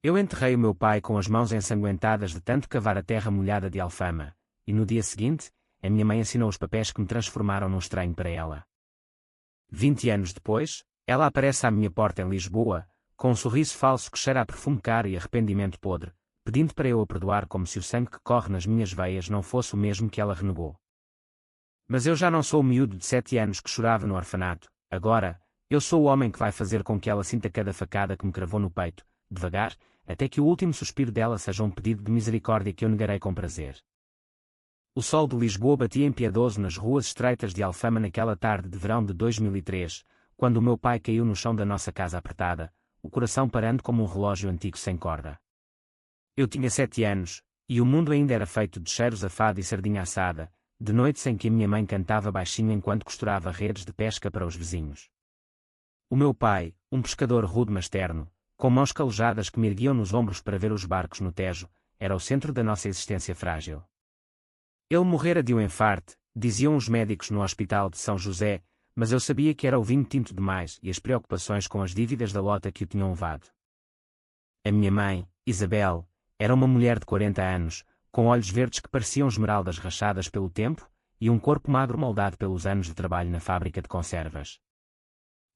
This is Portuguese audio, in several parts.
Eu enterrei o meu pai com as mãos ensanguentadas de tanto cavar a terra molhada de Alfama, e no dia seguinte, a minha mãe assinou os papéis que me transformaram num estranho para ela. 20 anos depois, ela aparece à minha porta em Lisboa, com um sorriso falso que cheira a perfume caro e arrependimento podre, pedindo para eu a perdoar como se o sangue que corre nas minhas veias não fosse o mesmo que ela renegou. Mas eu já não sou o miúdo de 7 anos que chorava no orfanato, agora, eu sou o homem que vai fazer com que ela sinta cada facada que me cravou no peito, devagar, até que o último suspiro dela seja um pedido de misericórdia que eu negarei com prazer. O sol de Lisboa batia impiedoso nas ruas estreitas de Alfama naquela tarde de verão de 2003, quando o meu pai caiu no chão da nossa casa apertada, o coração parando como um relógio antigo sem corda. Eu tinha 7 anos, e o mundo ainda era feito de cheiros a fado e sardinha assada, de noites em que a minha mãe cantava baixinho enquanto costurava redes de pesca para os vizinhos. O meu pai, um pescador rude mas terno, com mãos calejadas que me erguiam nos ombros para ver os barcos no Tejo, era o centro da nossa existência frágil. Ele morrera de um enfarte, diziam os médicos no hospital de São José, mas eu sabia que era o vinho tinto demais e as preocupações com as dívidas da lota que o tinham levado. A minha mãe, Isabel, era uma mulher de 40 anos, com olhos verdes que pareciam esmeraldas rachadas pelo tempo, e um corpo magro moldado pelos anos de trabalho na fábrica de conservas.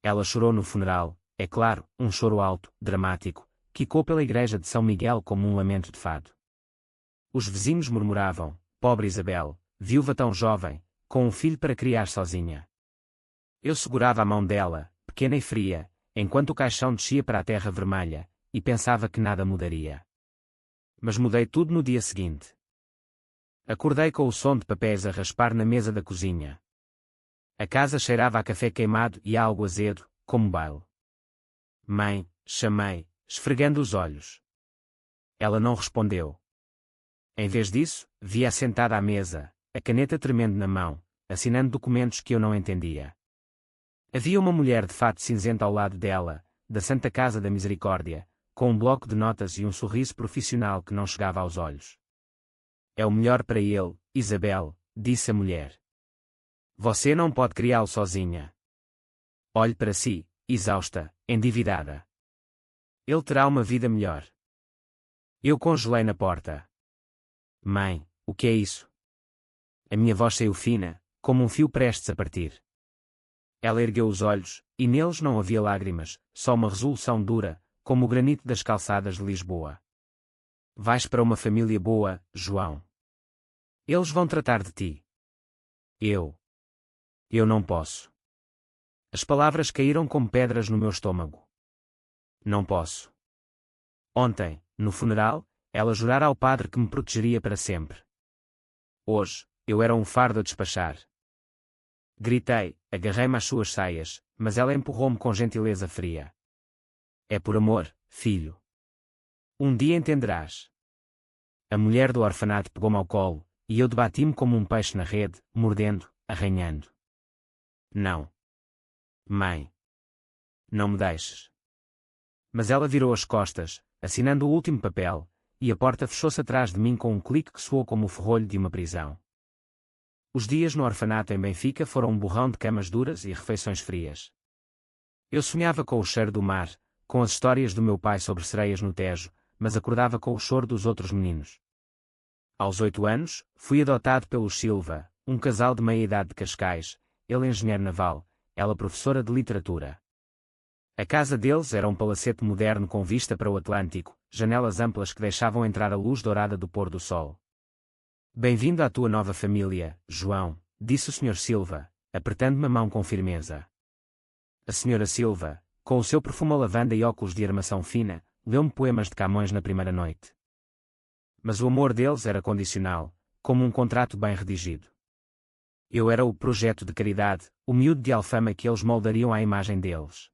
Ela chorou no funeral, é claro, um choro alto, dramático, que ecoou pela igreja de São Miguel como um lamento de fado. Os vizinhos murmuravam: pobre Isabel, viúva tão jovem, com um filho para criar sozinha. Eu segurava a mão dela, pequena e fria, enquanto o caixão descia para a terra vermelha, e pensava que nada mudaria. Mas mudei tudo no dia seguinte. Acordei com o som de papéis a raspar na mesa da cozinha. A casa cheirava a café queimado e a algo azedo, como baile. Mãe, chamei, esfregando os olhos. Ela não respondeu. Em vez disso, via-a sentada à mesa, a caneta tremendo na mão, assinando documentos que eu não entendia. Havia uma mulher de fato cinzento ao lado dela, da Santa Casa da Misericórdia, com um bloco de notas e um sorriso profissional que não chegava aos olhos. É o melhor para ele, Isabel, disse a mulher. Você não pode criá-lo sozinha. Olhe para si, exausta, endividada. Ele terá uma vida melhor. Eu congelei na porta. Mãe, o que é isso? A minha voz saiu fina, como um fio prestes a partir. Ela ergueu os olhos, e neles não havia lágrimas, só uma resolução dura, como o granito das calçadas de Lisboa. Vais para uma família boa, João. Eles vão tratar de ti. Eu não posso. As palavras caíram como pedras no meu estômago. Não posso. Ontem, no funeral, ela jurara ao padre que me protegeria para sempre. Hoje, eu era um fardo a despachar. Gritei, agarrei-me às suas saias, mas ela empurrou-me com gentileza fria. É por amor, filho. Um dia entenderás. A mulher do orfanato pegou-me ao colo, e eu debati-me como um peixe na rede, mordendo, arranhando. Não. Mãe. Não me deixes. Mas ela virou as costas, assinando o último papel, e a porta fechou-se atrás de mim com um clique que soou como o ferrolho de uma prisão. Os dias no orfanato em Benfica foram um borrão de camas duras e refeições frias. Eu sonhava com o cheiro do mar, com as histórias do meu pai sobre sereias no Tejo, mas acordava com o choro dos outros meninos. Aos 8 anos, fui adotado pelos Silva, um casal de meia-idade de Cascais, ele engenheiro naval, ela professora de literatura. A casa deles era um palacete moderno com vista para o Atlântico, janelas amplas que deixavam entrar a luz dourada do pôr do sol. Bem-vindo à tua nova família, João, disse o Sr. Silva, apertando-me a mão com firmeza. A Sra. Silva, com o seu perfume a lavanda e óculos de armação fina, leu-me poemas de Camões na primeira noite. Mas o amor deles era condicional, como um contrato bem redigido. Eu era o projeto de caridade, o miúdo de Alfama que eles moldariam à imagem deles.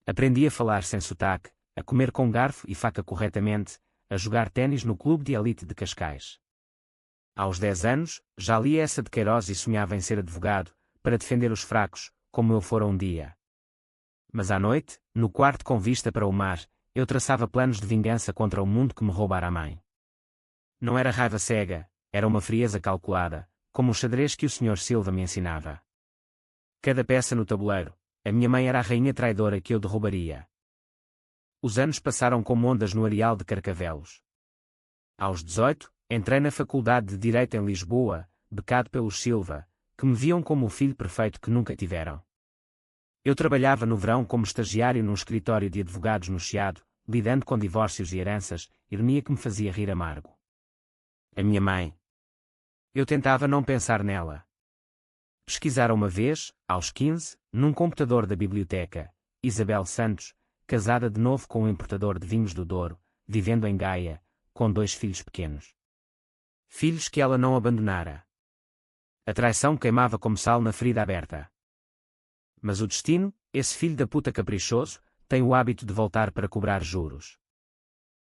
Aprendi a falar sem sotaque, a comer com garfo e faca corretamente, a jogar ténis no clube de elite de Cascais. Aos 10 anos, já lia essa de Queiroz e sonhava em ser advogado, para defender os fracos, como eu fora um dia. Mas à noite, no quarto com vista para o mar, eu traçava planos de vingança contra o mundo que me roubara a mãe. Não era raiva cega, era uma frieza calculada, como o xadrez que o Sr. Silva me ensinava. Cada peça no tabuleiro, a minha mãe era a rainha traidora que eu derrubaria. Os anos passaram como ondas no areal de Carcavelos. Aos 18, entrei na Faculdade de Direito em Lisboa, becado pelos Silva, que me viam como o filho perfeito que nunca tiveram. Eu trabalhava no verão como estagiário num escritório de advogados no Chiado, lidando com divórcios e heranças, ironia que me fazia rir amargo. A minha mãe. Eu tentava não pensar nela. Pesquisara uma vez, aos 15, num computador da biblioteca, Isabel Santos, casada de novo com um importador de vinhos do Douro, vivendo em Gaia, com 2 filhos pequenos. Filhos que ela não abandonara. A traição queimava como sal na ferida aberta. Mas o destino, esse filho da puta caprichoso, tem o hábito de voltar para cobrar juros.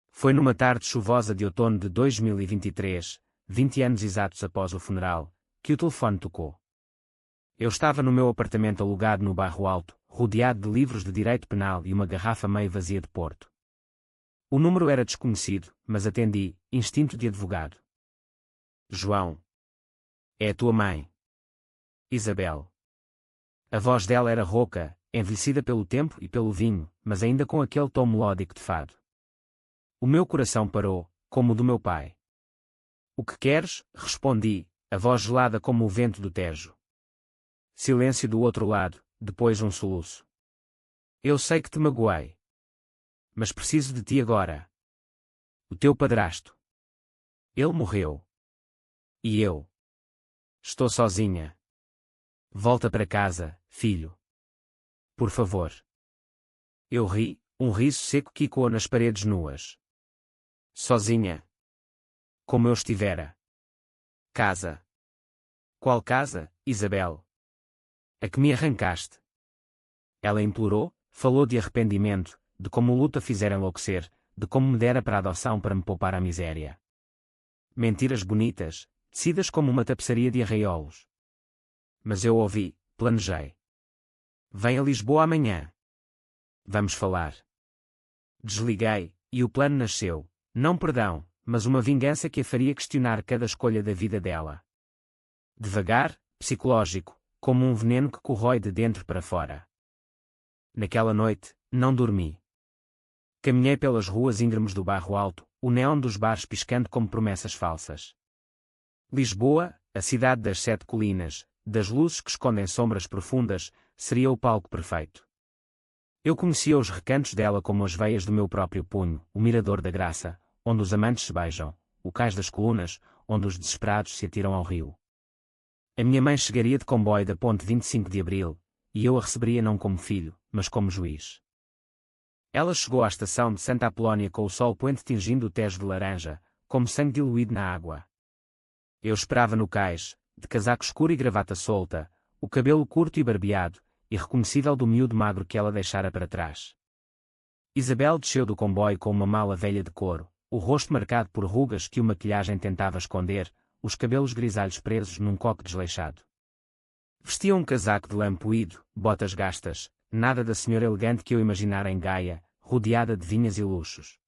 Foi numa tarde chuvosa de outono de 2023, 20 anos exatos após o funeral, que o telefone tocou. Eu estava no meu apartamento alugado no Bairro Alto, rodeado de livros de direito penal e uma garrafa meio vazia de Porto. O número era desconhecido, mas atendi, instinto de advogado. João. É a tua mãe. Isabel. A voz dela era rouca, envelhecida pelo tempo e pelo vinho, mas ainda com aquele tom melódico de fado. O meu coração parou, como o do meu pai. O que queres? Respondi, a voz gelada como o vento do Tejo. Silêncio do outro lado, depois um soluço. Eu sei que te magoei. Mas preciso de ti agora. O teu padrasto. Ele morreu. E eu? Estou sozinha. Volta para casa, filho. Por favor. Eu ri, um riso seco que ecoou nas paredes nuas. Sozinha. Como eu estivera. Casa. Qual casa, Isabel? A que me arrancaste. Ela implorou, falou de arrependimento, de como o luto a fizera enlouquecer, de como me dera para a adoção para me poupar a miséria. Mentiras bonitas, tecidas como uma tapeçaria de arraiolos. Mas eu ouvi, planejei. Vem a Lisboa amanhã. Vamos falar. Desliguei, e o plano nasceu, não perdão, mas uma vingança que a faria questionar cada escolha da vida dela. Devagar, psicológico, como um veneno que corrói de dentro para fora. Naquela noite, não dormi. Caminhei pelas ruas íngremes do Bairro Alto, o neon dos bares piscando como promessas falsas. Lisboa, a cidade das 7 colinas, das luzes que escondem sombras profundas, seria o palco perfeito. Eu conhecia os recantos dela como as veias do meu próprio punho, o mirador da Graça, onde os amantes se beijam, o cais das colunas, onde os desesperados se atiram ao rio. A minha mãe chegaria de comboio da ponte 25 de Abril, e eu a receberia não como filho, mas como juiz. Ela chegou à estação de Santa Apolónia com o sol poente tingindo o Tejo de laranja, como sangue diluído na água. Eu esperava no cais, de casaco escuro e gravata solta, o cabelo curto e barbeado, irreconhecível do miúdo magro que ela deixara para trás. Isabel desceu do comboio com uma mala velha de couro, o rosto marcado por rugas que a maquilhagem tentava esconder, os cabelos grisalhos presos num coque desleixado. Vestia um casaco de lã poído, botas gastas, nada da senhora elegante que eu imaginara em Gaia, rodeada de vinhas e luxos.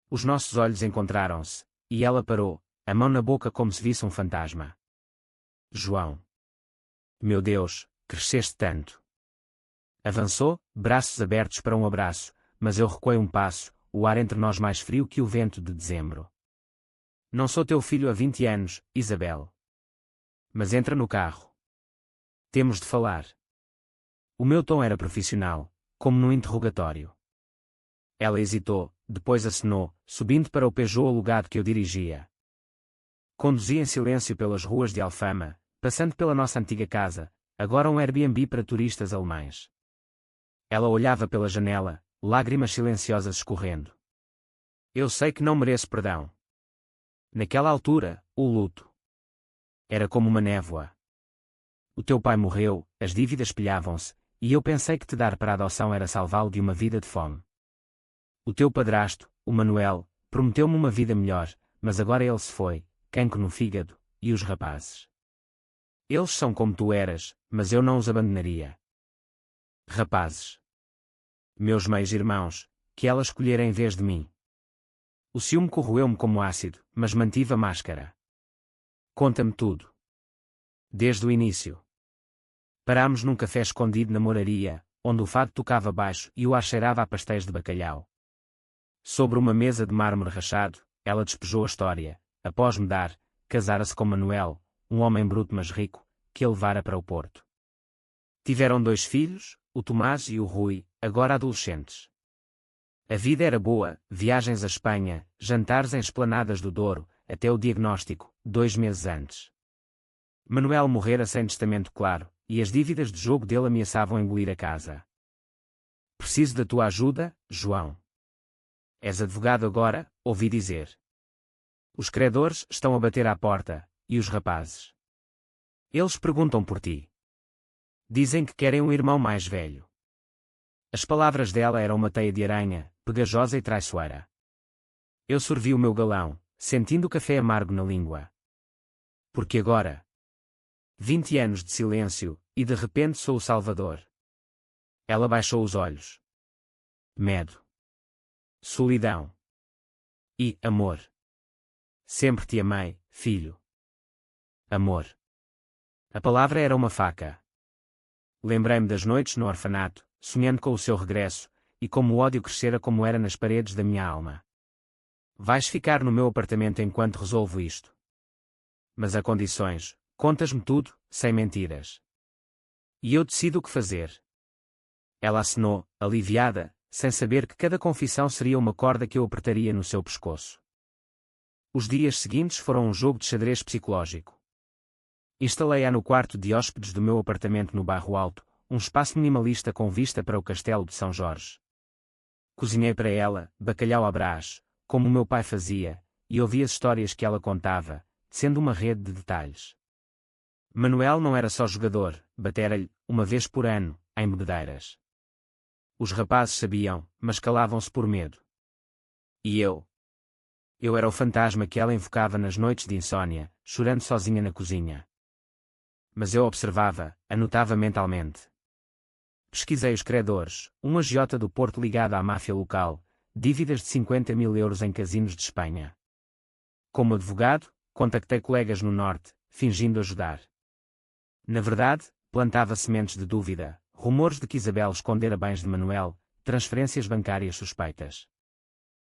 Os nossos olhos encontraram-se, e ela parou, a mão na boca como se visse um fantasma. João. Meu Deus, cresceste tanto. Avançou, braços abertos para um abraço, mas eu recuei um passo, o ar entre nós mais frio que o vento de dezembro. Não sou teu filho há 20 anos, Isabel. Mas entra no carro. Temos de falar. O meu tom era profissional, como num interrogatório. Ela hesitou, depois acenou, subindo para o Peugeot alugado que eu dirigia. Conduzi em silêncio pelas ruas de Alfama, passando pela nossa antiga casa, agora um Airbnb para turistas alemães. Ela olhava pela janela, lágrimas silenciosas escorrendo. Eu sei que não mereço perdão. Naquela altura, o luto era como uma névoa. O teu pai morreu, as dívidas pilhavam-se, e eu pensei que te dar para a adoção era salvá-lo de uma vida de fome. O teu padrasto, o Manuel, prometeu-me uma vida melhor, mas agora ele se foi, cancro no fígado, e os rapazes? Eles são como tu eras, mas eu não os abandonaria. Rapazes. Meus meios-irmãos, que ela escolhera em vez de mim. O ciúme corroeu-me como ácido, mas mantive a máscara. Conta-me tudo. Desde o início. Parámos num café escondido na moraria, onde o fado tocava baixo e o ar cheirava a pastéis de bacalhau. Sobre uma mesa de mármore rachado, ela despejou a história, após me dar, casara-se com Manuel, um homem bruto mas rico, que a levara para o Porto. Tiveram 2 filhos, o Tomás e o Rui, agora adolescentes. A vida era boa, viagens à Espanha, jantares em esplanadas do Douro, até o diagnóstico, 2 meses antes. Manuel morrera sem testamento claro, e as dívidas de jogo dele ameaçavam engolir a casa. Preciso da tua ajuda, João. És advogado agora, ouvi dizer. Os credores estão a bater à porta, e os rapazes? Eles perguntam por ti. Dizem que querem um irmão mais velho. As palavras dela eram uma teia de aranha, pegajosa e traiçoeira. Eu sorvi o meu galão, sentindo o café amargo na língua. Porque agora? 20 anos de silêncio, e de repente sou o salvador. Ela baixou os olhos. Medo. Solidão. E amor. Sempre te amei, filho. Amor. A palavra era uma faca. Lembrei-me das noites no orfanato, sonhando com o seu regresso, e como o ódio crescera como era nas paredes da minha alma. Vais ficar no meu apartamento enquanto resolvo isto. Mas há condições, contas-me tudo, sem mentiras. E eu decido o que fazer. Ela acenou, aliviada, sem saber que cada confissão seria uma corda que eu apertaria no seu pescoço. Os dias seguintes foram um jogo de xadrez psicológico. Instalei-a no quarto de hóspedes do meu apartamento no Bairro Alto, um espaço minimalista com vista para o Castelo de São Jorge. Cozinhei para ela, bacalhau à Brás, como o meu pai fazia, e ouvi as histórias que ela contava, sendo uma rede de detalhes. Manuel não era só jogador, batera-lhe, uma vez por ano, em bebedeiras. Os rapazes sabiam, mas calavam-se por medo. E eu? Eu era o fantasma que ela invocava nas noites de insônia, chorando sozinha na cozinha. Mas eu observava, anotava mentalmente. Pesquisei os credores, um agiota do Porto ligado à máfia local, dívidas de 50 mil euros em casinos de Espanha. Como advogado, contactei colegas no Norte, fingindo ajudar. Na verdade, plantava sementes de dúvida, rumores de que Isabel escondera bens de Manuel, transferências bancárias suspeitas.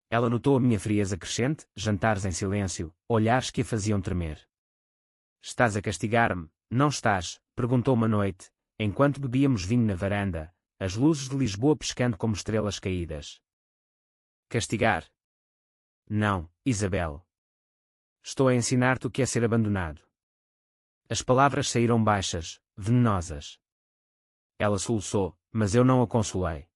Ela notou a minha frieza crescente, jantares em silêncio, olhares que a faziam tremer. Estás a castigar-me, não estás? Perguntou uma noite, enquanto bebíamos vinho na varanda, as luzes de Lisboa piscando como estrelas caídas. Castigar? Não, Isabel. Estou a ensinar-te o que é ser abandonado. As palavras saíram baixas, venenosas. Ela soluçou, mas eu não a consolei.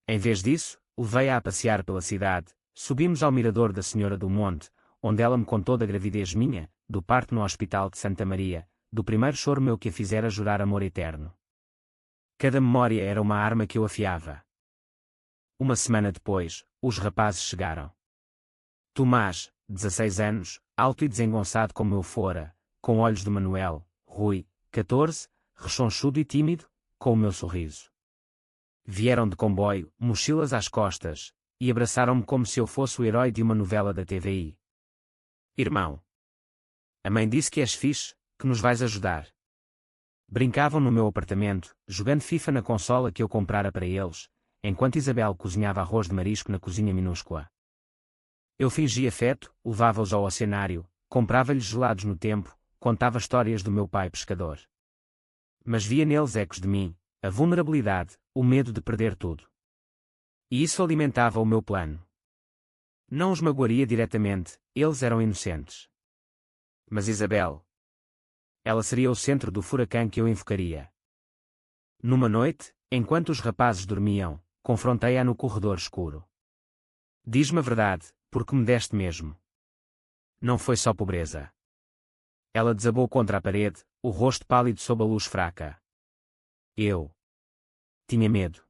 Em vez disso, levei-a a passear pela cidade, subimos ao mirador da Senhora do Monte, onde ela me contou da gravidez minha, do parto no Hospital de Santa Maria, do primeiro choro meu que a fizera jurar amor eterno. Cada memória era uma arma que eu afiava. Uma semana depois, os rapazes chegaram. Tomás, 16 anos, alto e desengonçado como eu fora, com olhos de Manuel, Rui, 14, rechonchudo e tímido, com o meu sorriso. Vieram de comboio, mochilas às costas, e abraçaram-me como se eu fosse o herói de uma novela da TVI. Irmão. A mãe disse que és fixe, que nos vais ajudar. Brincavam no meu apartamento, jogando FIFA na consola que eu comprara para eles, enquanto Isabel cozinhava arroz de marisco na cozinha minúscula. Eu fingia afeto, levava-os ao oceanário, comprava-lhes gelados no tempo, contava histórias do meu pai pescador. Mas via neles ecos de mim, a vulnerabilidade, o medo de perder tudo. E isso alimentava o meu plano. Não os magoaria diretamente, eles eram inocentes. Mas Isabel. Ela seria o centro do furacão que eu invocaria. Numa noite, enquanto os rapazes dormiam, confrontei-a no corredor escuro. Diz-me a verdade, porque me deste mesmo. Não foi só pobreza. Ela desabou contra a parede, o rosto pálido sob a luz fraca. Eu tinha medo.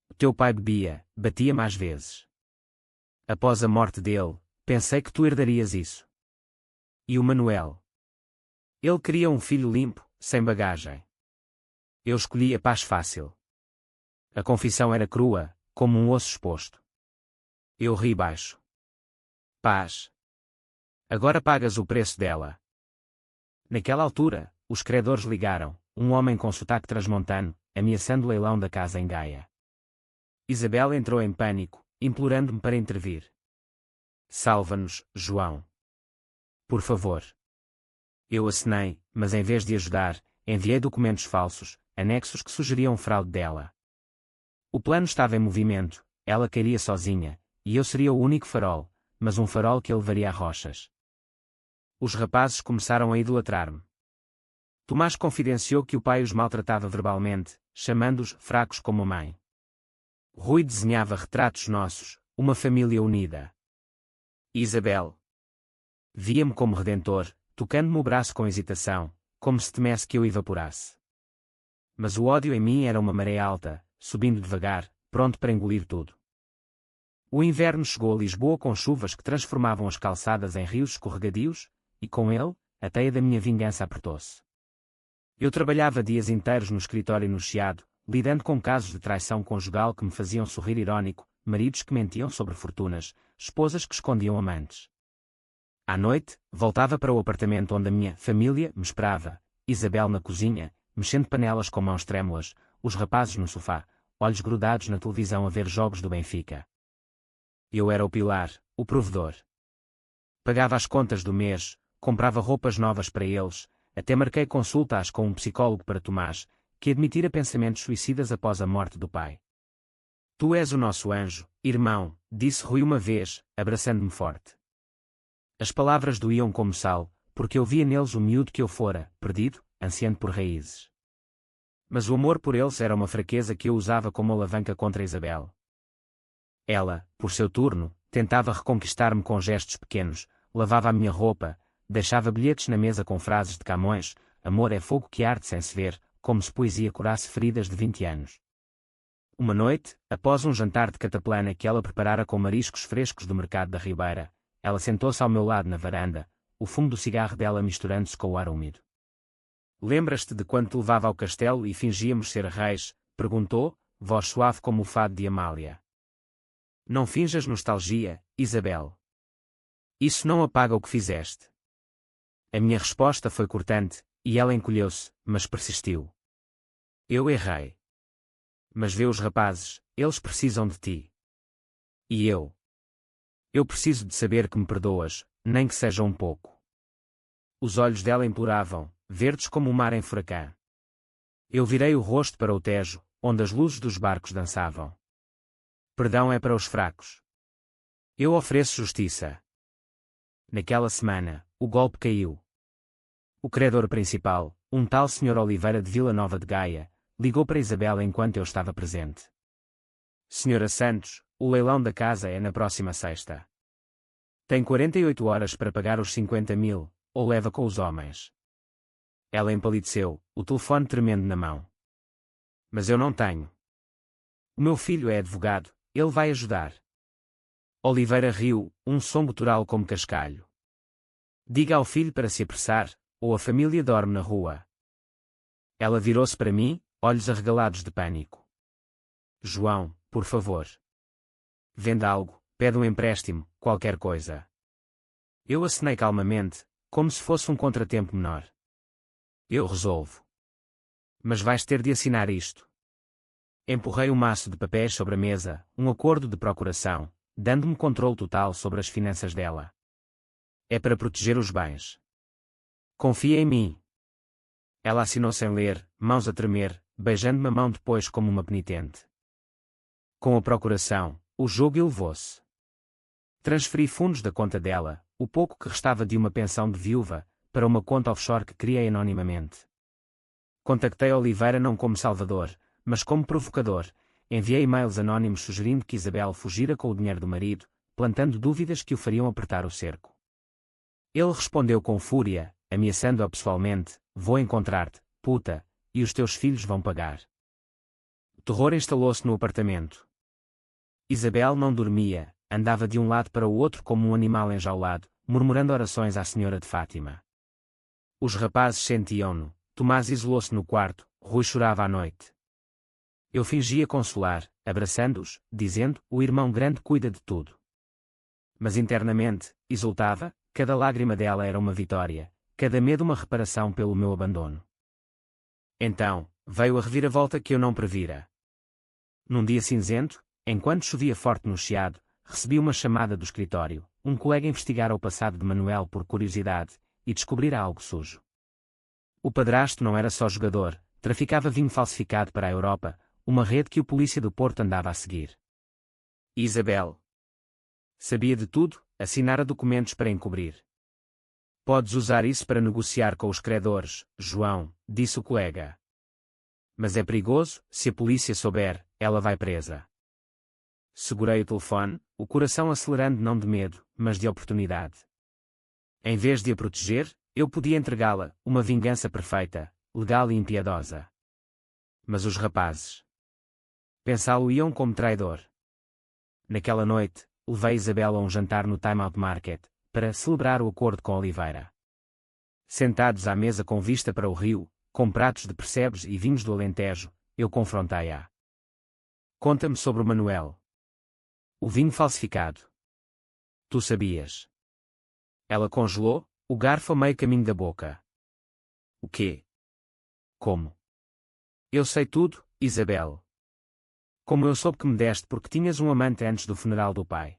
O teu pai bebia, batia-me às vezes. Após a morte dele, pensei que tu herdarias isso. E o Manuel? Ele queria um filho limpo, sem bagagem. Eu escolhi a paz fácil. A confissão era crua, como um osso exposto. Eu ri baixo. Paz. Agora pagas o preço dela. Naquela altura, os credores ligaram, um homem com sotaque transmontano, ameaçando o leilão da casa em Gaia. Isabel entrou em pânico, implorando-me para intervir. Salva-nos, João. Por favor. Eu acenei, mas em vez de ajudar, enviei documentos falsos, anexos que sugeriam fraude dela. O plano estava em movimento, ela cairia sozinha, e eu seria o único farol, mas um farol que a levaria a rochas. Os rapazes começaram a idolatrar-me. Tomás confidenciou que o pai os maltratava verbalmente, chamando-os fracos como a mãe. Rui desenhava retratos nossos, uma família unida. Isabel via-me como redentor, tocando-me o braço com hesitação, como se temesse que eu evaporasse. Mas o ódio em mim era uma maré alta, subindo devagar, pronto para engolir tudo. O inverno chegou a Lisboa com chuvas que transformavam as calçadas em rios escorregadios, e com ele, a teia da minha vingança apertou-se. Eu trabalhava dias inteiros no escritório no Chiado, lidando com casos de traição conjugal que me faziam sorrir irónico, maridos que mentiam sobre fortunas, esposas que escondiam amantes. À noite, voltava para o apartamento onde a minha família me esperava, Isabel na cozinha, mexendo panelas com mãos trêmulas, os rapazes no sofá, olhos grudados na televisão a ver jogos do Benfica. Eu era o pilar, o provedor. Pagava as contas do mês, comprava roupas novas para eles, até marquei consultas com um psicólogo para Tomás, que admitira pensamentos suicidas após a morte do pai. Tu és o nosso anjo, irmão, disse Rui uma vez, abraçando-me forte. As palavras doíam como sal, porque eu via neles o miúdo que eu fora, perdido, ansiando por raízes. Mas o amor por eles era uma fraqueza que eu usava como alavanca contra Isabel. Ela, por seu turno, tentava reconquistar-me com gestos pequenos, lavava a minha roupa, deixava bilhetes na mesa com frases de Camões, amor é fogo que arde sem se ver, como se poesia curasse feridas de 20 anos. Uma noite, após um jantar de cataplana que ela preparara com mariscos frescos do mercado da Ribeira, ela sentou-se ao meu lado na varanda, o fumo do cigarro dela misturando-se com o ar úmido. Lembras-te de quando te levava ao castelo e fingíamos ser reis? Perguntou, voz suave como o fado de Amália. Não finjas nostalgia, Isabel. Isso não apaga o que fizeste. A minha resposta foi cortante, e ela encolheu-se, mas persistiu. Eu errei. Mas vê os rapazes, eles precisam de ti. E eu? Eu preciso de saber que me perdoas, nem que seja um pouco. Os olhos dela imploravam, verdes como o mar em furacão. Eu virei o rosto para o Tejo, onde as luzes dos barcos dançavam. Perdão é para os fracos. Eu ofereço justiça. Naquela semana, o golpe caiu. O credor principal, um tal Sr. Oliveira de Vila Nova de Gaia, ligou para Isabel enquanto eu estava presente. Senhora Santos, o leilão da casa é na próxima sexta. Tem 48 horas para pagar os 50.000, ou leva com os homens. Ela empalideceu, o telefone tremendo na mão. Mas eu não tenho. O meu filho é advogado, ele vai ajudar. Oliveira riu, um som gutural como cascalho. Diga ao filho para se apressar, ou a família dorme na rua. Ela virou-se para mim, olhos arregalados de pânico. João, por favor. Vende algo, pede um empréstimo, qualquer coisa. Eu acenei calmamente, como se fosse um contratempo menor. Eu resolvo. Mas vais ter de assinar isto. Empurrei um maço de papéis sobre a mesa, um acordo de procuração, dando-me controle total sobre as finanças dela. É para proteger os bens. Confia em mim. Ela assinou sem ler, mãos a tremer, beijando-me a mão depois como uma penitente. Com a procuração, o jogo elevou-se. Transferi fundos da conta dela, o pouco que restava de uma pensão de viúva, para uma conta offshore que criei anonimamente. Contactei Oliveira não como salvador, mas como provocador, enviei e-mails anónimos sugerindo que Isabel fugira com o dinheiro do marido, plantando dúvidas que o fariam apertar o cerco. Ele respondeu com fúria, ameaçando-a pessoalmente, vou encontrar-te, puta, e os teus filhos vão pagar. O terror instalou-se no apartamento. Isabel não dormia, andava de um lado para o outro como um animal enjaulado, murmurando orações à Senhora de Fátima. Os rapazes sentiam-no, Tomás isolou-se no quarto, Rui chorava à noite. Eu fingia consolar, abraçando-os, dizendo, o irmão grande cuida de tudo. Mas internamente, exultava, cada lágrima dela era uma vitória, cada medo uma reparação pelo meu abandono. Então, veio a reviravolta que eu não previra. Num dia cinzento, enquanto chovia forte no Chiado, recebi uma chamada do escritório. Um colega investigara o passado de Manuel por curiosidade, e descobrira algo sujo. O padrasto não era só jogador, traficava vinho falsificado para a Europa, uma rede que o polícia do Porto andava a seguir. Isabel sabia de tudo, assinara documentos para encobrir. Podes usar isso para negociar com os credores, João, disse o colega. Mas é perigoso, se a polícia souber, ela vai presa. Segurei o telefone, o coração acelerando não de medo, mas de oportunidade. Em vez de a proteger, eu podia entregá-la, uma vingança perfeita, legal e impiedosa. Mas os rapazes pensá-lo-iam como traidor. Naquela noite, levei Isabel a um jantar no Time Out Market, para celebrar o acordo com Oliveira. Sentados à mesa com vista para o rio, com pratos de percebes e vinhos do Alentejo, eu confrontei-a. Conta-me sobre o Manuel. O vinho falsificado. Tu sabias? Ela congelou, o garfo a meio caminho da boca. O quê? Como? Eu sei tudo, Isabel. Como eu soube que me deste porque tinhas um amante antes do funeral do pai.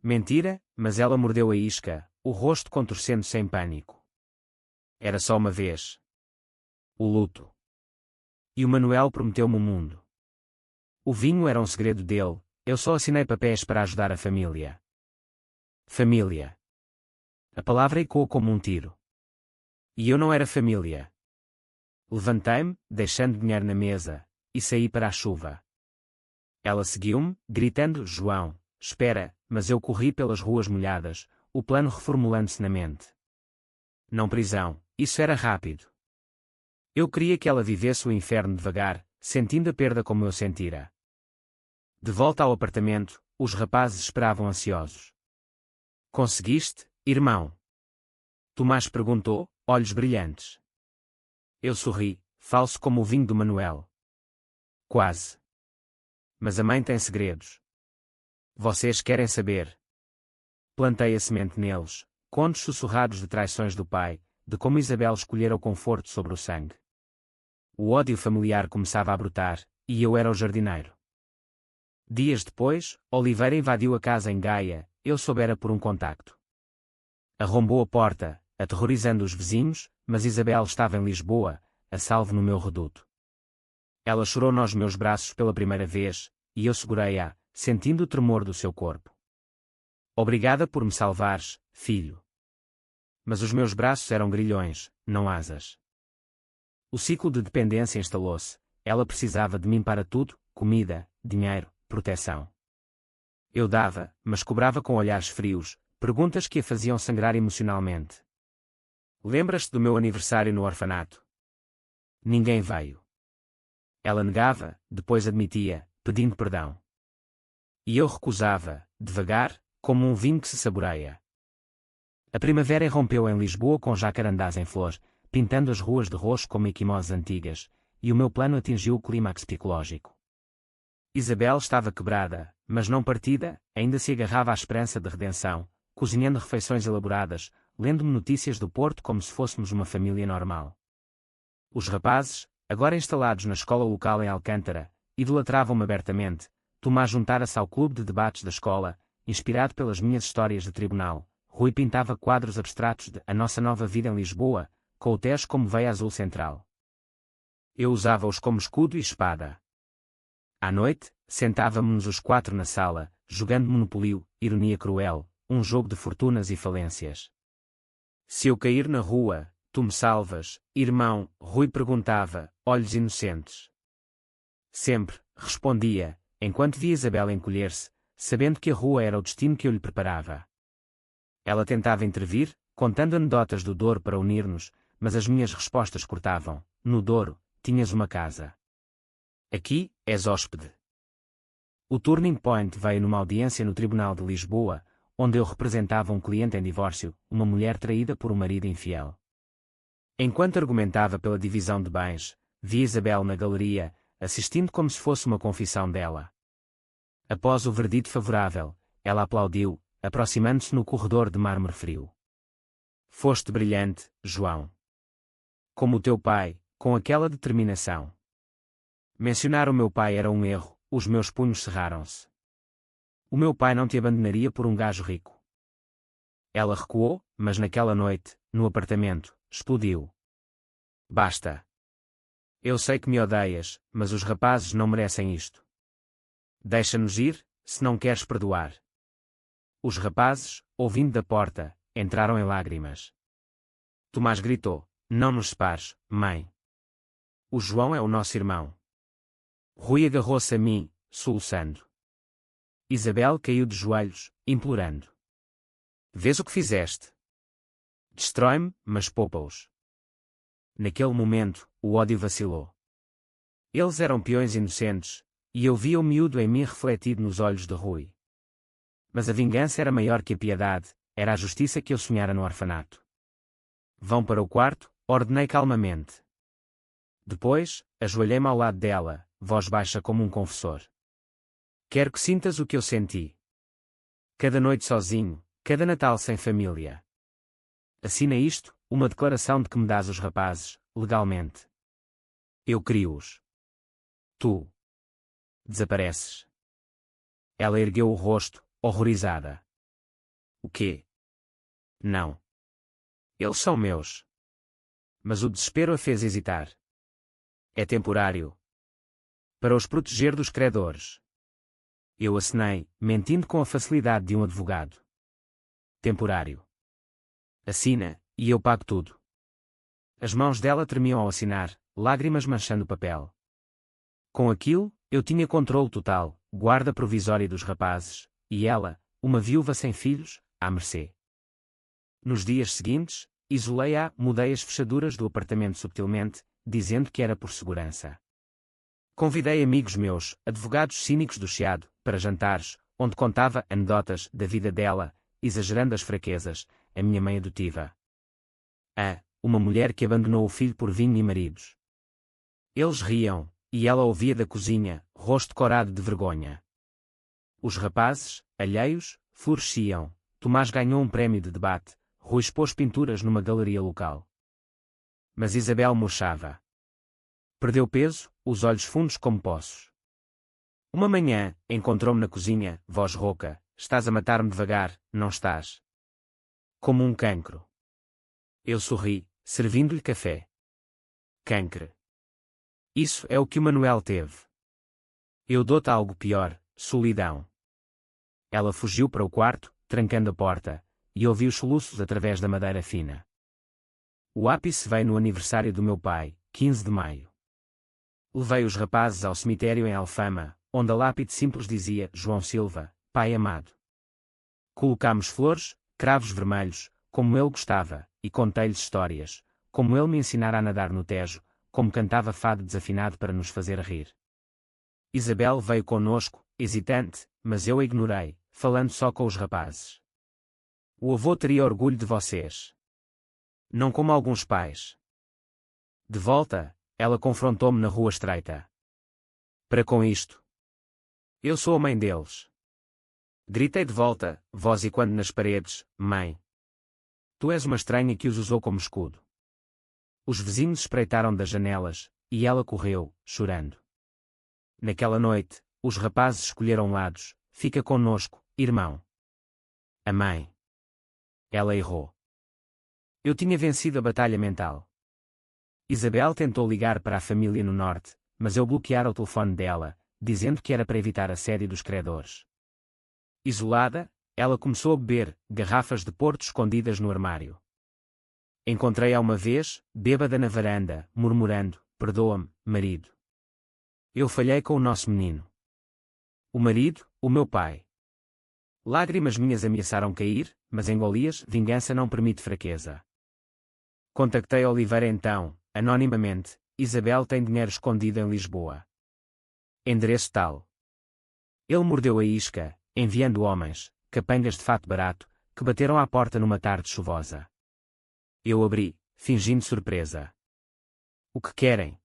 Mentira, mas ela mordeu a isca, o rosto contorcendo-se em pânico. Era só uma vez. O luto. E o Manuel prometeu-me o mundo. O vinho era um segredo dele, eu só assinei papéis para ajudar a família. Família. A palavra ecoou como um tiro. E eu não era família. Levantei-me, deixando dinheiro na mesa, e saí para a chuva. Ela seguiu-me, gritando, João, espera, mas eu corri pelas ruas molhadas, o plano reformulando-se na mente. Não prisão, isso era rápido. Eu queria que ela vivesse o inferno devagar, sentindo a perda como eu sentira. De volta ao apartamento, os rapazes esperavam ansiosos. Conseguiste, irmão? Tomás perguntou, olhos brilhantes. Eu sorri, falso como o vinho do Manuel. Quase. Mas a mãe tem segredos. Vocês querem saber? Plantei a semente neles, contos sussurrados de traições do pai, de como Isabel escolhera o conforto sobre o sangue. O ódio familiar começava a brotar, e eu era o jardineiro. Dias depois, Oliveira invadiu a casa em Gaia, eu soubera por um contacto. Arrombou a porta, aterrorizando os vizinhos, mas Isabel estava em Lisboa, a salvo no meu reduto. Ela chorou nos meus braços pela primeira vez, e eu segurei-a, sentindo o tremor do seu corpo. Obrigada por me salvares, filho. Mas os meus braços eram grilhões, não asas. O ciclo de dependência instalou-se, ela precisava de mim para tudo, comida, dinheiro, proteção. Eu dava, mas cobrava com olhares frios, perguntas que a faziam sangrar emocionalmente. Lembras-te do meu aniversário no orfanato? Ninguém veio. Ela negava, depois admitia, pedindo perdão. E eu recusava, devagar, como um vinho que se saboreia. A primavera irrompeu em Lisboa com jacarandás em flor, pintando as ruas de roxo como equimoses antigas, e o meu plano atingiu o clímax psicológico. Isabel estava quebrada, mas não partida, ainda se agarrava à esperança de redenção, cozinhando refeições elaboradas, lendo-me notícias do Porto como se fôssemos uma família normal. Os rapazes, agora instalados na escola local em Alcântara, idolatravam-me abertamente. Tomás juntara-se ao clube de debates da escola, inspirado pelas minhas histórias de tribunal. Rui pintava quadros abstratos de A Nossa Nova Vida em Lisboa, com o Tejo como veia azul central. Eu usava-os como escudo e espada. À noite, sentávamos-nos os quatro na sala, jogando Monopólio, ironia cruel, um jogo de fortunas e falências. Se eu cair na rua, tu me salvas, irmão, Rui perguntava, olhos inocentes. Sempre, respondia, enquanto via Isabel encolher-se, sabendo que a rua era o destino que eu lhe preparava. Ela tentava intervir, contando anedotas do Douro para unir-nos, mas as minhas respostas cortavam. No Douro, tinhas uma casa. Aqui, és hóspede. O turning point veio numa audiência no Tribunal de Lisboa, onde eu representava um cliente em divórcio, uma mulher traída por um marido infiel. Enquanto argumentava pela divisão de bens, vi Isabel na galeria, assistindo como se fosse uma confissão dela. Após o verdito favorável, ela aplaudiu, aproximando-se no corredor de mármore frio. Foste brilhante, João. Como o teu pai, com aquela determinação. Mencionar o meu pai era um erro, os meus punhos cerraram-se. O meu pai não te abandonaria por um gajo rico. Ela recuou, mas naquela noite, no apartamento, explodiu. Basta. Eu sei que me odeias, mas os rapazes não merecem isto. Deixa-nos ir, se não queres perdoar. Os rapazes, ouvindo da porta, entraram em lágrimas. Tomás gritou: não nos separes, mãe. O João é o nosso irmão. Rui agarrou-se a mim, soluçando. Isabel caiu de joelhos, implorando. Vês o que fizeste? Destrói-me, mas poupa-os. Naquele momento, o ódio vacilou. Eles eram peões inocentes, e eu via o miúdo em mim refletido nos olhos de Rui. Mas a vingança era maior que a piedade, era a justiça que eu sonhara no orfanato. Vão para o quarto, ordenei calmamente. Depois, ajoelhei-me ao lado dela, voz baixa como um confessor. Quero que sintas o que eu senti. Cada noite sozinho, cada Natal sem família. Assina isto, uma declaração de que me dás os rapazes, legalmente. Eu crio-os. Tu desapareces. Ela ergueu o rosto, horrorizada. O quê? Não. Eles são meus. Mas o desespero a fez hesitar. É temporário. Para os proteger dos credores. Eu acenei, mentindo com a facilidade de um advogado. Temporário. Assina, e eu pago tudo. As mãos dela tremiam ao assinar, lágrimas manchando o papel. Com aquilo, eu tinha controle total, guarda provisória dos rapazes, e ela, uma viúva sem filhos, à mercê. Nos dias seguintes, isolei-a, mudei as fechaduras do apartamento subtilmente, dizendo que era por segurança. Convidei amigos meus, advogados cínicos do Chiado, para jantares, onde contava anedotas da vida dela, exagerando as fraquezas, a minha mãe adotiva. Uma mulher que abandonou o filho por vinho e maridos. Eles riam, e ela ouvia da cozinha, rosto corado de vergonha. Os rapazes, alheios, floresciam. Tomás ganhou um prémio de debate, Rui expôs pinturas numa galeria local. Mas Isabel murchava. Perdeu peso, os olhos fundos como poços. Uma manhã, encontrou-me na cozinha, voz rouca: estás a matar-me devagar, não estás? Como um cancro. Eu sorri, servindo-lhe café. Cancre. Isso é o que o Manuel teve. Eu dou-te algo pior, solidão. Ela fugiu para o quarto, trancando a porta, e ouvi os soluços através da madeira fina. O ápice veio no aniversário do meu pai, 15 de maio. Levei os rapazes ao cemitério em Alfama, onde a lápide simples dizia João Silva, pai amado. Colocámos flores, cravos vermelhos, como ele gostava, e contei-lhes histórias, como ele me ensinara a nadar no Tejo, como cantava fado desafinado para nos fazer rir. Isabel veio conosco, hesitante, mas eu a ignorei, falando só com os rapazes. O avô teria orgulho de vocês. Não como alguns pais. De volta, ela confrontou-me na rua estreita. Para com isto. Eu sou a mãe deles. Gritei de volta, voz ecoando nas paredes, mãe. Tu és uma estranha que os usou como escudo. Os vizinhos espreitaram das janelas, e ela correu, chorando. Naquela noite, os rapazes escolheram lados, fica conosco, irmão. A mãe. Ela errou. Eu tinha vencido a batalha mental. Isabel tentou ligar para a família no norte, mas eu bloqueara o telefone dela, dizendo que era para evitar assédio dos credores. Isolada, ela começou a beber garrafas de porto escondidas no armário. Encontrei-a uma vez, bêbada na varanda, murmurando: perdoa-me, marido. Eu falhei com o nosso menino. O marido, o meu pai. Lágrimas minhas ameaçaram cair, mas engoli-as, vingança não permite fraqueza. Contactei Oliveira então, anonimamente: Isabel tem dinheiro escondido em Lisboa. Endereço tal. Ele mordeu a isca, enviando homens, capangas de fato barato, que bateram à porta numa tarde chuvosa. Eu abri, fingindo surpresa. O que querem?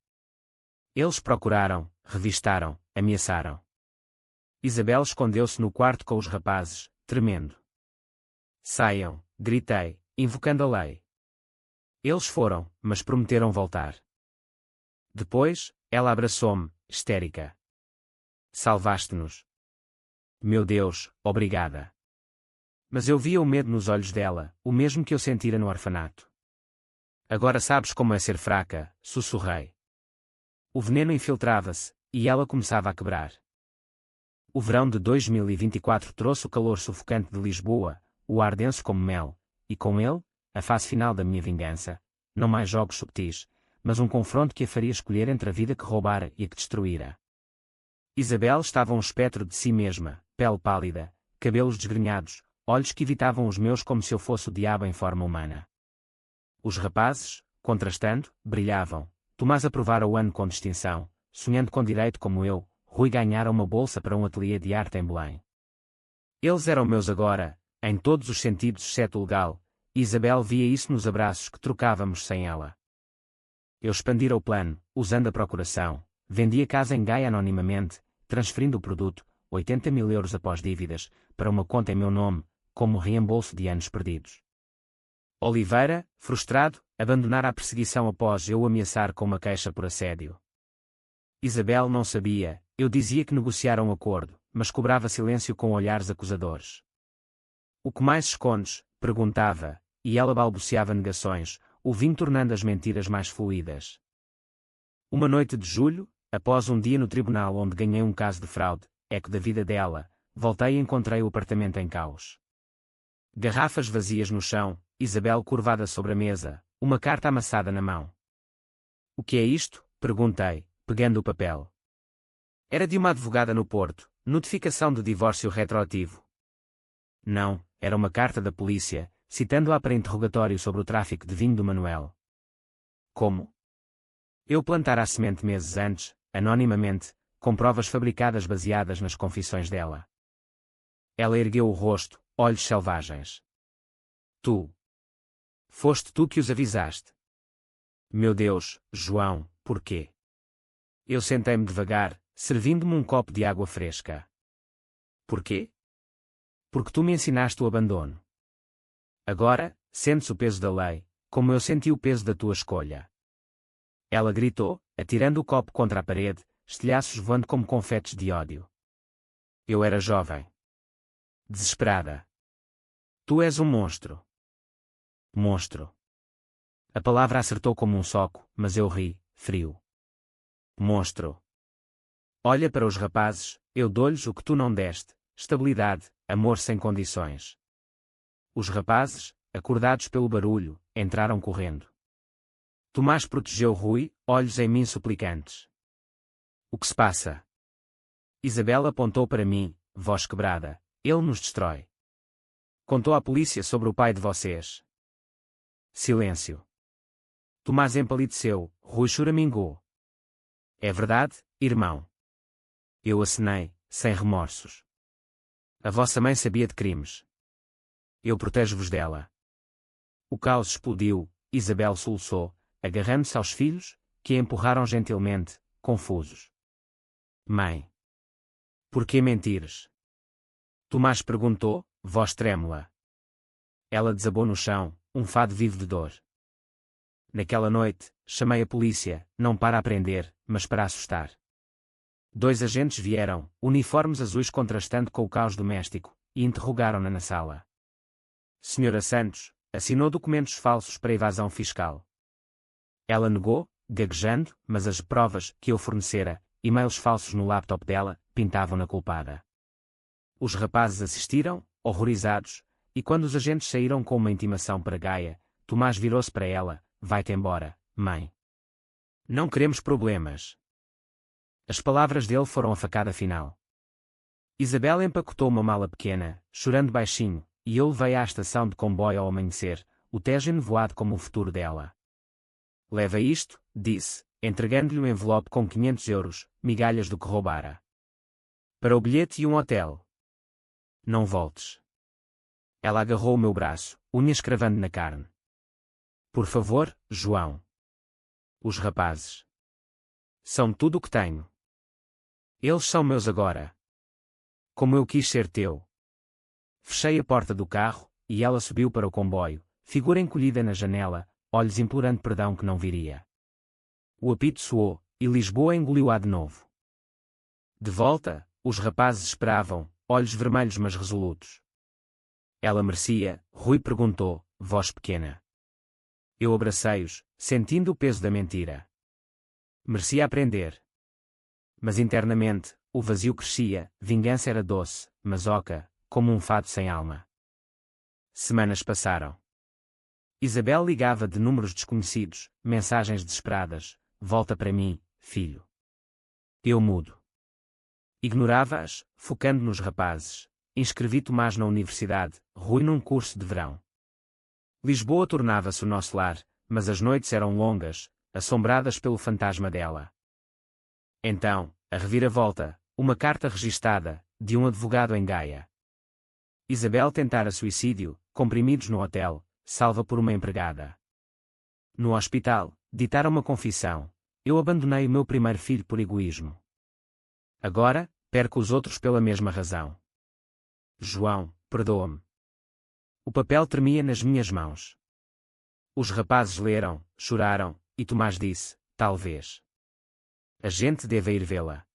Eles procuraram, revistaram, ameaçaram. Isabel escondeu-se no quarto com os rapazes, tremendo. Saiam, gritei, invocando a lei. Eles foram, mas prometeram voltar. Depois, ela abraçou-me, histérica. salvaste-nos. Meu Deus, obrigada. Mas eu via o medo nos olhos dela, o mesmo que eu sentira no orfanato. Agora sabes como é ser fraca, sussurrei. O veneno infiltrava-se, e ela começava a quebrar. O verão de 2024 trouxe o calor sufocante de Lisboa, o ar denso como mel, e com ele, a fase final da minha vingança, não mais jogos subtis, mas um confronto que a faria escolher entre a vida que roubara e a que destruíra. Isabel estava um espectro de si mesma, pele pálida, cabelos desgrenhados, olhos que evitavam os meus como se eu fosse o diabo em forma humana. Os rapazes, contrastando, brilhavam. Tomás aprovara o ano com distinção, sonhando com direito como eu, Rui ganhara uma bolsa para um ateliê de arte em Belém. Eles eram meus agora, em todos os sentidos exceto o legal, e Isabel via isso nos abraços que trocávamos sem ela. Eu expandira o plano, usando a procuração, vendi a casa em Gaia anonimamente, transferindo o produto, 80 mil euros após dívidas, para uma conta em meu nome, como reembolso de anos perdidos. Oliveira, frustrado, abandonara a perseguição após eu o ameaçar com uma queixa por assédio. Isabel não sabia, eu dizia que negociara um acordo, mas cobrava silêncio com olhares acusadores. O que mais escondes? Perguntava, e ela balbuciava negações, o vinho tornando as mentiras mais fluídas. Uma noite de julho, após um dia no tribunal onde ganhei um caso de fraude, eco da vida dela, voltei e encontrei o apartamento em caos. Garrafas vazias no chão, Isabel curvada sobre a mesa, uma carta amassada na mão. O que é isto? Perguntei, pegando o papel. Era de uma advogada no Porto, notificação de divórcio retroativo. Não, era uma carta da polícia, citando-a para interrogatório sobre o tráfico de vinho do Manuel. Como? Eu plantara a semente meses antes, anonimamente, com provas fabricadas baseadas nas confissões dela. Ela ergueu o rosto, olhos selvagens. Tu. Foste tu que os avisaste. Meu Deus, João, porquê? Eu sentei-me devagar, servindo-me um copo de água fresca. Porquê? Porque tu me ensinaste o abandono. Agora, sentes o peso da lei, como eu senti o peso da tua escolha. Ela gritou, atirando o copo contra a parede, estilhaços voando como confetes de ódio. Eu era jovem. Desesperada. Tu és um monstro. Monstro. A palavra acertou como um soco, mas eu ri, frio. Monstro. Olha para os rapazes, eu dou-lhes o que tu não deste, estabilidade, amor sem condições. Os rapazes, acordados pelo barulho, entraram correndo. Tomás protegeu Rui, olhos em mim suplicantes. O que se passa? Isabel apontou para mim, voz quebrada. Ele nos destrói. Contou à polícia sobre o pai de vocês. Silêncio. Tomás empalideceu, Rui choramingou. É verdade, irmão. Eu acenei, sem remorsos. A vossa mãe sabia de crimes. Eu protejo-vos dela. O caos explodiu, Isabel soluçou, agarrando-se aos filhos, que a empurraram gentilmente, confusos. Mãe. Por que mentires? Tomás perguntou, voz trêmula. Ela desabou no chão, um fado vivo de dor. Naquela noite, chamei a polícia, não para aprender, mas para assustar. 2 agentes vieram, uniformes azuis contrastando com o caos doméstico, e interrogaram-na na sala. Senhora Santos, assinou documentos falsos para evasão fiscal. Ela negou, gaguejando, mas as provas que eu fornecera, e-mails falsos no laptop dela, pintavam-na culpada. Os rapazes assistiram, horrorizados, e quando os agentes saíram com uma intimação para Gaia, Tomás virou-se para ela, vai-te embora, mãe. Não queremos problemas. As palavras dele foram a facada final. Isabel empacotou uma mala pequena, chorando baixinho, e eu levei à estação de comboio ao amanhecer, o Tejo nevoado como o futuro dela. Leva isto, disse, entregando-lhe um envelope com 500 euros, migalhas do que roubara. Para o bilhete e um hotel. Não voltes. Ela agarrou o meu braço, unhas cravando na carne. Por favor, João. Os rapazes. São tudo o que tenho. Eles são meus agora. Como eu quis ser teu. Fechei a porta do carro, e ela subiu para o comboio, figura encolhida na janela, olhos implorando perdão que não viria. O apito soou, e Lisboa engoliu-a de novo. De volta, os rapazes esperavam, olhos vermelhos mas resolutos. Ela merecia, Rui perguntou, voz pequena. Eu abracei-os, sentindo o peso da mentira. Merecia aprender. Mas internamente, o vazio crescia, vingança era doce, mas oca, como um fado sem alma. Semanas passaram. Isabel ligava de números desconhecidos, mensagens desesperadas, volta para mim, filho. Eu mudo. Ignorava-as, focando nos rapazes. Inscrevi Tomás na universidade, Rui num curso de verão. Lisboa tornava-se o nosso lar, mas as noites eram longas, assombradas pelo fantasma dela. Então, a reviravolta, uma carta registada, de um advogado em Gaia. Isabel tentara suicídio, comprimidos no hotel, salva por uma empregada. No hospital, ditara uma confissão. Eu abandonei o meu primeiro filho por egoísmo. Agora, perco os outros pela mesma razão. João, perdoa-me. O papel tremia nas minhas mãos. Os rapazes leram, choraram, e Tomás disse, talvez. A gente deva ir vê-la.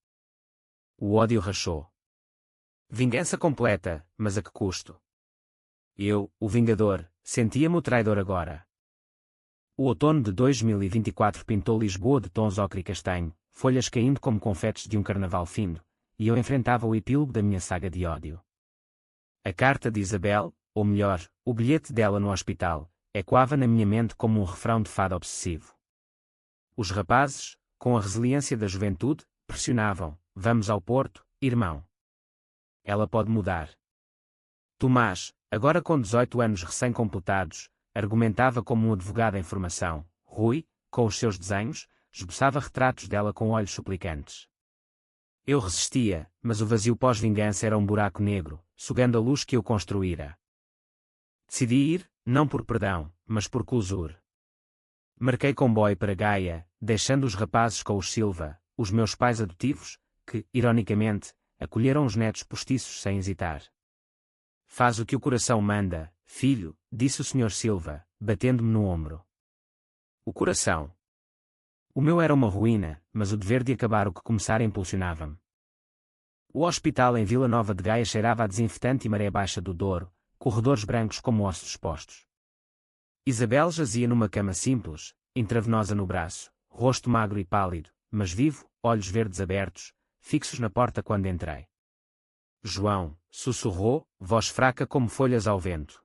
O ódio rachou. Vingança completa, mas a que custo? Eu, o vingador, sentia-me o traidor agora. O outono de 2024 pintou Lisboa de tons ocre e castanho, folhas caindo como confetes de um carnaval findo, e eu enfrentava o epílogo da minha saga de ódio. A carta de Isabel, ou melhor, o bilhete dela no hospital, ecoava na minha mente como um refrão de fado obsessivo. Os rapazes, com a resiliência da juventude, pressionavam, vamos ao Porto, irmão. Ela pode mudar. Tomás, agora com 18 anos recém-completados, argumentava como um advogado em formação. Rui, com os seus desenhos, esboçava retratos dela com olhos suplicantes. Eu resistia, mas o vazio pós-vingança era um buraco negro, sugando a luz que eu construíra. Decidi ir, não por perdão, mas por closure. Marquei comboio para Gaia, deixando os rapazes com os Silva, os meus pais adotivos, que, ironicamente, acolheram os netos postiços sem hesitar. Faz o que o coração manda, filho, disse o Sr. Silva, batendo-me no ombro. O coração. O meu era uma ruína, mas o dever de acabar o que começara impulsionava-me. O hospital em Vila Nova de Gaia cheirava a desinfetante e maré baixa do Douro, corredores brancos como ossos expostos. Isabel jazia numa cama simples, intravenosa no braço, rosto magro e pálido, mas vivo, olhos verdes abertos, fixos na porta quando entrei. João, sussurrou, voz fraca como folhas ao vento.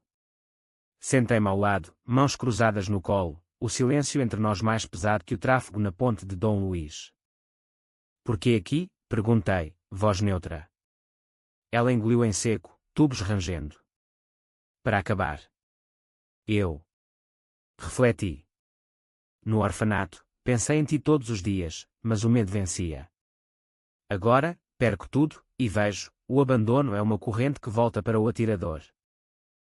Sentei-me ao lado, mãos cruzadas no colo, o silêncio entre nós mais pesado que o tráfego na ponte de Dom Luís. Por que aqui? Perguntei, voz neutra. Ela engoliu em seco, tubos rangendo. Para acabar. Eu. Refleti. No orfanato, pensei em ti todos os dias, mas o medo vencia. Agora, perco tudo, e vejo, o abandono é uma corrente que volta para o atirador.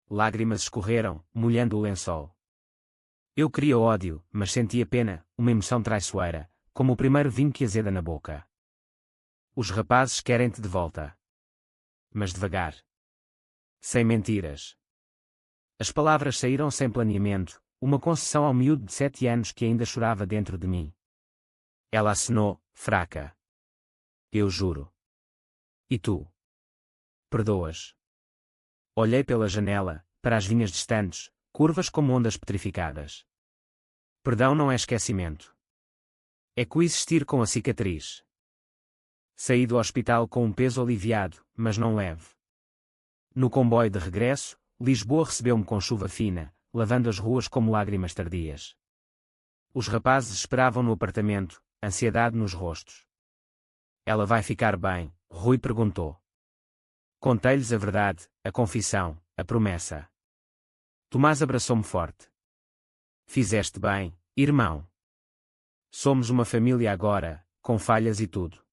Lágrimas escorreram, molhando o lençol. Eu queria ódio, mas sentia pena, uma emoção traiçoeira, como o primeiro vinho que azeda na boca. Os rapazes querem-te de volta. Mas devagar. Sem mentiras. As palavras saíram sem planeamento, uma concessão ao miúdo de 7 anos que ainda chorava dentro de mim. Ela acenou, fraca. Eu juro. E tu? Perdoas? Olhei pela janela, para as vinhas distantes, curvas como ondas petrificadas. Perdão não é esquecimento. É coexistir com a cicatriz. Saí do hospital com um peso aliviado, mas não leve. No comboio de regresso, Lisboa recebeu-me com chuva fina, lavando as ruas como lágrimas tardias. Os rapazes esperavam no apartamento, ansiedade nos rostos. Ela vai ficar bem? Rui perguntou. Contei-lhes a verdade, a confissão, a promessa. Tomás abraçou-me forte. Fizeste bem, irmão. Somos uma família agora, com falhas e tudo.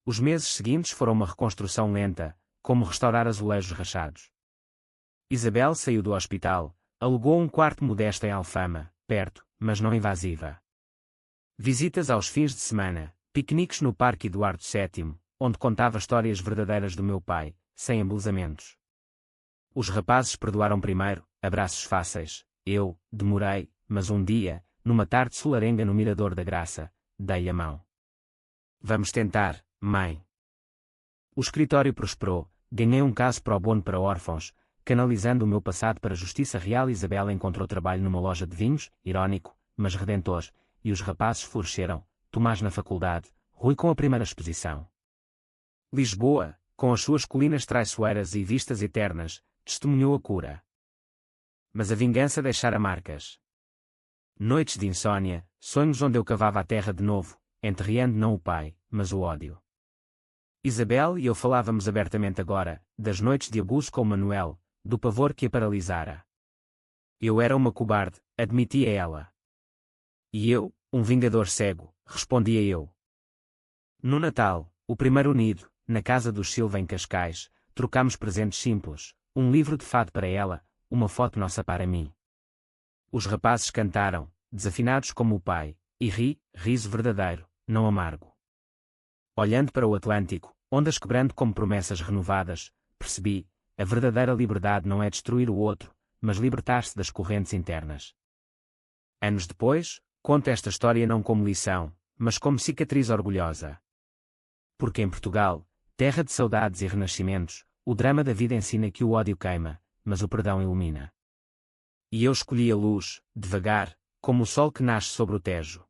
Os meses seguintes foram uma reconstrução lenta, como restaurar azulejos rachados. Isabel saiu do hospital, alugou um quarto modesto em Alfama, perto, mas não invasiva. Visitas aos fins de semana, piqueniques no Parque Eduardo VII, onde contava histórias verdadeiras do meu pai, sem embelezamentos. Os rapazes perdoaram primeiro, abraços fáceis. Eu, demorei, mas um dia, numa tarde solarenga no Mirador da Graça, dei-lhe a mão. Vamos tentar, mãe. O escritório prosperou, ganhei um caso pro bono para órfãos, canalizando o meu passado para a justiça real. Isabela encontrou trabalho numa loja de vinhos, irónico, mas redentor, e os rapazes floresceram, Tomás na faculdade, Rui com a primeira exposição. Lisboa, com as suas colinas traiçoeiras e vistas eternas, testemunhou a cura. Mas a vingança deixara marcas. Noites de insônia, sonhos onde eu cavava a terra de novo, enterrando não o pai, mas o ódio. Isabel e eu falávamos abertamente agora, das noites de abuso com Manuel, do pavor que a paralisara. Eu era uma cobarde, admitia ela. E eu, um vingador cego, respondia eu. No Natal, o primeiro unido, na casa dos Silva em Cascais, trocámos presentes simples, um livro de fado para ela, uma foto nossa para mim. Os rapazes cantaram, desafinados como o pai, e riso verdadeiro, não amargo. Olhando para o Atlântico, ondas quebrando como promessas renovadas, percebi, a verdadeira liberdade não é destruir o outro, mas libertar-se das correntes internas. Anos depois, conto esta história não como lição, mas como cicatriz orgulhosa. Porque em Portugal, terra de saudades e renascimentos, o drama da vida ensina que o ódio queima, mas o perdão ilumina. E eu escolhi a luz, devagar, como o sol que nasce sobre o Tejo.